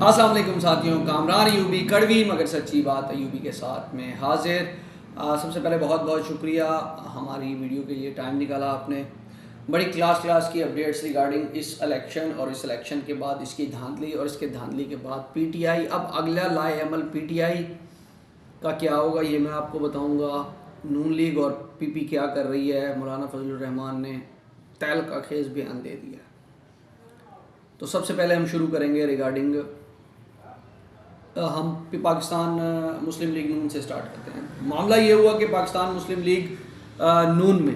अस्सलाम वालेकुम साथियों, कामरान यूबी कड़वी मगर सच्ची बात यूबी के साथ में हाजिर। सबसे पहले बहुत बहुत शुक्रिया हमारी वीडियो के लिए टाइम निकाला आपने। बड़ी क्लास की अपडेट्स रिगार्डिंग इस इलेक्शन और इस इलेक्शन के बाद इसकी धांधली और इसके धांधली के बाद पीटीआई। अब अगला लाएअमल पीटीआई का क्या होगा ये मैं आपको बताऊंगा। नून लीग और पीपी क्या कर रही है, मौलाना फजलुर रहमान ने तैल का खेज बयान दे दिया। तो सबसे पहले हम शुरू करेंगे रिगार्डिंग हम पाकिस्तान मुस्लिम लीग नून से स्टार्ट करते हैं। मामला ये हुआ कि पाकिस्तान मुस्लिम लीग नून में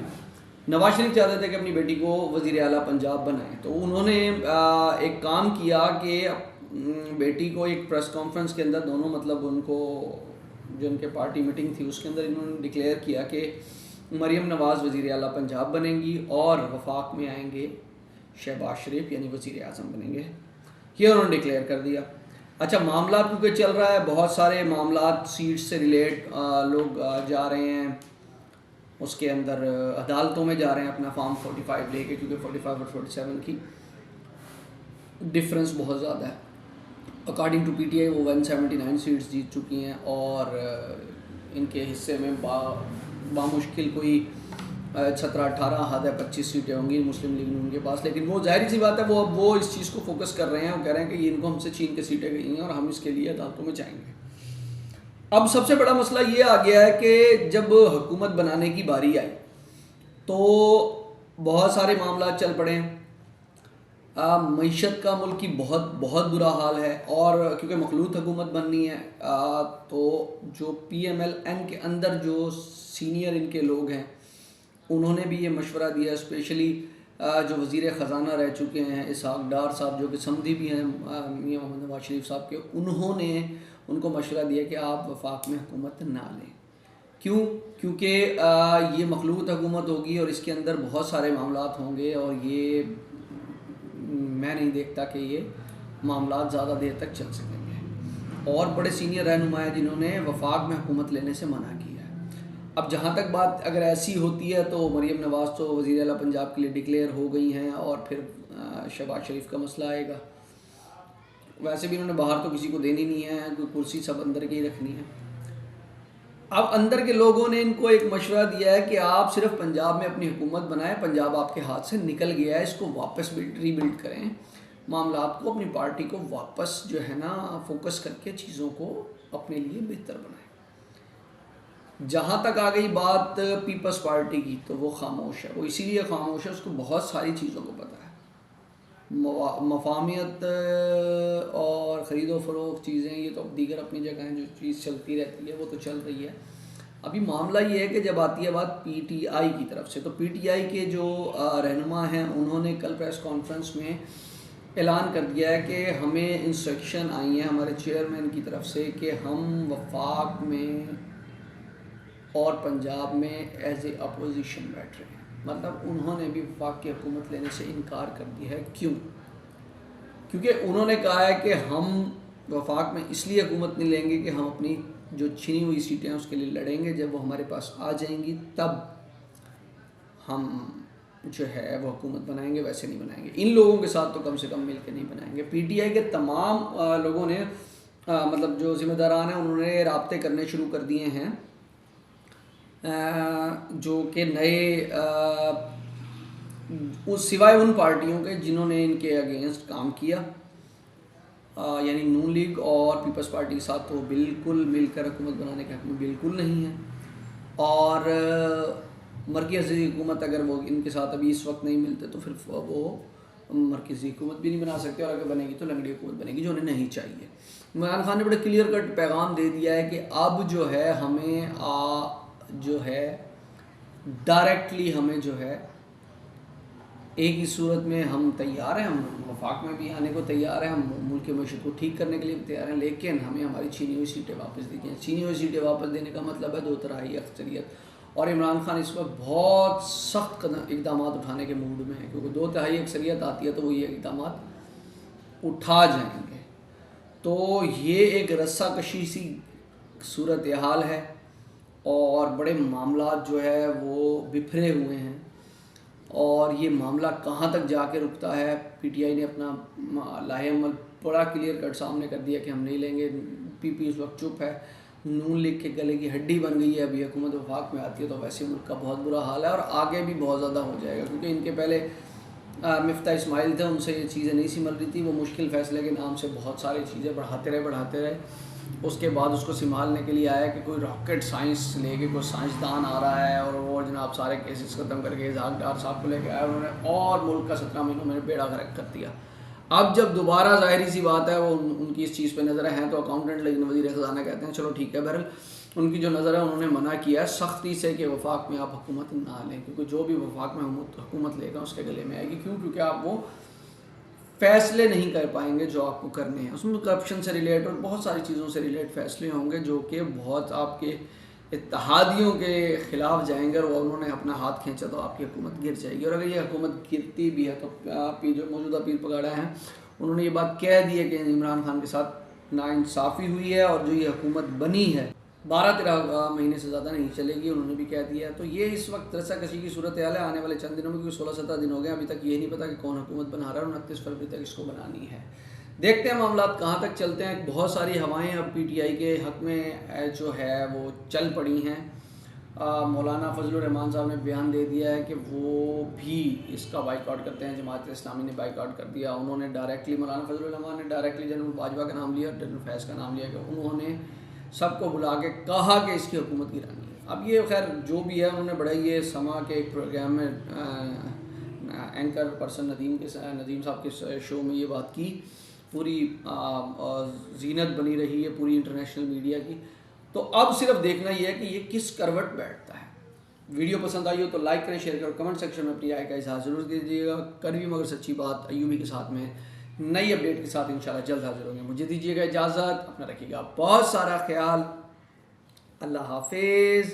नवाज शरीफ चाहते थे कि अपनी बेटी को वज़ीर आला पंजाब बनाएं, तो उन्होंने एक काम किया कि बेटी को एक प्रेस कॉन्फ्रेंस के अंदर दोनों मतलब उनको जो उनके पार्टी मीटिंग थी उसके अंदर इन्होंने डिक्लेयर किया कि मरीम नवाज़ वज़ीर आला पंजाब बनेंगी और वफाक में आएंगे शहबाज शरीफ यानी वज़ीर आज़म बनेंगे। ये उन्होंने डिक्लेयर कर दिया। अच्छा, मामला क्योंकि चल रहा है, बहुत सारे मामला सीट से रिलेट लोग जा रहे हैं उसके अंदर अदालतों में जा रहे हैं अपना फॉर्म 45 लेके, क्योंकि 45 और 47 की डिफरेंस बहुत ज़्यादा है। अकॉर्डिंग टू पीटीआई वो 179 सीट्स जीत चुकी हैं और इनके हिस्से में बामुश्किल कोई 17-18 हद है 25 सीटें होंगी मुस्लिम लीग नून के पास। लेकिन वो जाहिर सी बात है वो इस चीज़ को फोकस कर रहे हैं। वो कह रहे हैं कि इनको हमसे छीन के सीटें गई हैं और हम इसके लिए अदालतों में जाएंगे। अब सबसे बड़ा मसला ये आ गया है कि जब हुकूमत बनाने की बारी आई तो बहुत सारे मामला चल पड़े हैं। मईशत का मुल्क की बहुत बहुत बुरा हाल है और क्योंकि मखलूत हुकूमत बननी है तो जो PMLN के अंदर जो सीनियर इनके लोग हैं उन्होंने भी ये मशवरा दिया, स्पेशली जो वज़ीर ख़जाना रह चुके हैं इसहाक डार साहब जो कि समधी भी हैं मियां मोहम्मद नवाज शरीफ साहब के, उन्होंने उनको मशवरा दिया कि आप वफाक में हुकूमत ना लें। क्यों? क्योंकि ये मखलूत हुकूमत होगी और इसके अंदर बहुत सारे मामलात होंगे और ये मैं नहीं देखता कि ये मामलात ज़्यादा देर तक चल सकेंगे। और बड़े सीनियर रहनुमा हैं जिन्होंने वफाक में हुकूमत लेने से मना किया। अब जहाँ तक बात अगर ऐसी होती है तो मरीम नवाज़ तो वज़ीर आला पंजाब के लिए डिक्लेयर हो गई हैं और फिर शहबाज शरीफ का मसला आएगा। वैसे भी उन्होंने बाहर तो किसी को देनी नहीं है, कोई कुर्सी सब अंदर की ही रखनी है। अब अंदर के लोगों ने इनको एक मशवरा दिया है कि आप सिर्फ पंजाब में अपनी हुकूमत बनाएं, पंजाब आपके हाथ से निकल गया है, इसको वापस रीबिल्ड करें, मामलात को अपनी पार्टी को वापस जो है ना फोकस करके चीज़ों को अपने लिए बेहतर बनाएं। जहाँ तक आ गई बात पीपल्स पार्टी की तो वो खामोश है। वो इसीलिए खामोश है, उसको बहुत सारी चीज़ों को पता है। मफाहमियत और ख़रीदो फ़रोख्त चीज़ें ये तो दीगर अपनी जगह हैं, जो चीज़ चलती रहती है वो तो चल रही है। अभी मामला ये है कि जब आती है बात पीटीआई की तरफ से, तो पीटीआई के जो रहनुमा हैं उन्होंने कल प्रेस कॉन्फ्रेंस में ऐलान कर दिया है कि हमें इंस्ट्रक्शन आई है हमारे चेयरमैन की तरफ से कि हम वफाक में और पंजाब में एज ए अपोजिशन बैठ रहे हैं। मतलब उन्होंने भी वफाक की हुकूमत लेने से इनकार कर दिया है। क्यों? क्योंकि उन्होंने कहा है कि हम वफाक में इसलिए हुकूमत नहीं लेंगे कि हम अपनी जो छिनी हुई सीटें हैं उसके लिए लड़ेंगे, जब वो हमारे पास आ जाएंगी तब हम जो है वो हुकूमत बनाएंगे, वैसे नहीं बनाएंगे। इन लोगों के साथ तो कम से कम मिल के नहीं बनाएंगे। पीटीआई के तमाम लोगों ने मतलब जो ज़िम्मेदारान हैं उन्होंने राब्ते करने शुरू कर दिए हैं जो कि नए उस सिवाय उन पार्टियों के जिन्होंने इनके अगेंस्ट काम किया, यानी नून लीग और पीपल्स पार्टी के साथ तो बिल्कुल मिलकर हुकूमत बनाने के हक़ में बिल्कुल नहीं है। और मरकज़ी हुकूमत अगर वो इनके साथ अभी इस वक्त नहीं मिलते तो फिर वो मरकज़ी हुकूमत भी नहीं बना सकते और अगर बनेगी तो लंगड़ी हुकूमत बनेगी, जो उन्हें नहीं चाहिए। इमरान खान ने बड़े क्लियर कट पैगाम दे दिया है कि अब जो है हमें जो है डायरेक्टली हमें जो है एक ही सूरत में हम तैयार हैं, हम वफाक में भी आने को तैयार हैं, हम मुल्क के मशरक़ को ठीक करने के लिए तैयार हैं, लेकिन हमें हमारी छीनी हुई सीटें वापस दीजिए। छीनी हुई सीटें वापस देने का मतलब है 2/3 अक्सरियत। और इमरान खान इस वक्त बहुत सख्त इक़दाम उठाने के मूड में है, क्योंकि 2/3 अक्सरियत आती है तो वो ये इक़दाम उठा जाएंगे। तो ये एक रस्साकशी सी सूरत हाल है और बड़े मामला जो है वो बिखरे हुए हैं और ये मामला कहाँ तक जाके रुकता है। पीटीआई ने अपना लाहेअमल बड़ा क्लियर कट सामने कर दिया कि हम नहीं लेंगे। पीपी इस वक्त चुप है। नून लीग के गले की हड्डी बन गई है। अभी हुकूमत वफाक में आती है तो वैसे मुल्क का बहुत बुरा हाल है और आगे भी बहुत ज़्यादा हो जाएगा, क्योंकि इनके पहले मिफ्ता इस्माइल थे, उनसे ये चीज़ें नहीं संभल रही थी। वो मुश्किल फ़ैसले के नाम से बहुत सारी चीज़ें बढ़ाते रहे। उसके बाद उसको संभालने के लिए आया कि कोई रॉकेट साइंस लेके कोई साइंसदान आ रहा है और वो जनाब सारे केसेस ख़त्म करके इज़हाक डार साहब को लेके आया उन्होंने, और मुल्क का 17 महीनों में बेड़ा गर्क कर दिया। अब जब दोबारा ज़ाहिरी सी बात है वो उनकी इस चीज़ पे नज़र हैं तो अकाउंटेंट लेकिन वज़ीर ख़ज़ाना कहते हैं चलो ठीक है। बहरहाल उनकी जो नज़र है उन्होंने मना किया है सख्ती से कि वफाक में आप हुकूमत ना लें, क्योंकि जो भी वफाक में हुकूमत लेगा उसके गले में आएगी। क्यों? क्योंकि आप वो फ़ैसले नहीं कर पाएंगे जो आपको करने हैं। उसमें करप्शन से रिलेट और बहुत सारी चीज़ों से रिलेट फ़ैसले होंगे जो कि बहुत आपके इत्तेहादियों के ख़िलाफ़ जाएंगे और उन्होंने अपना हाथ खींचा तो आपकी हुकूमत गिर जाएगी। और अगर ये हुकूमत गिरती भी है तो जो मौजूदा पीर पगाड़ा हैं उन्होंने ये बात कह दी है कि इमरान खान के साथ नाइंसाफ़ी हुई है और जो ये हुकूमत बनी है 12-13 महीने से ज़्यादा नहीं चलेगी, उन्होंने भी कह दिया है। तो ये इस वक्त रस्साकशी की सूरत हाल है आने वाले चंद दिनों में, क्योंकि 16-17 दिन हो गए अभी तक ये नहीं पता कि कौन हुकूमत बना रहा है और 29 फरवरी तक इसको बनानी है। देखते हैं मामला कहाँ तक चलते हैं। बहुत सारी हवाएं अब पीटीआई के हक़ में जो है वो चल पड़ी हैं। मौलाना फजलुर रहमान साहब ने बयान दे दिया है कि वो भी इसका बाइकआउट करते हैं। जमात इस्लामी ने बाइकआउट कर दिया। उन्होंने डायरेक्टली मौलाना फजलुर रहमान ने डायरेक्टली जनरल बाजवा का नाम लिया, जनरल फैज़ का नाम लिया कि उन्होंने सबको बुला के कहा कि इसकी हुकूमत गिरानी है। अब ये खैर जो भी है उन्होंने बड़ा ये समा के एक प्रोग्राम में एंकर पर्सन नदीम साहब के शो में ये बात की, पूरी जीनत बनी रही है पूरी इंटरनेशनल मीडिया की। तो अब सिर्फ देखना ये है कि ये किस करवट बैठता है। वीडियो पसंद आई हो तो लाइक करें, शेयर करें, कमेंट सेक्शन में अपनी राय का इज़हार ज़रूर दीजिएगा। कड़वी मगर सच्ची बात अयूबी के साथ में नई अपडेट के साथ इंशाल्लाह जल्द हाजिर होंगे। मुझे दीजिएगा इजाज़त, अपना रखिएगा बहुत सारा ख्याल। अल्लाह हाफिज़।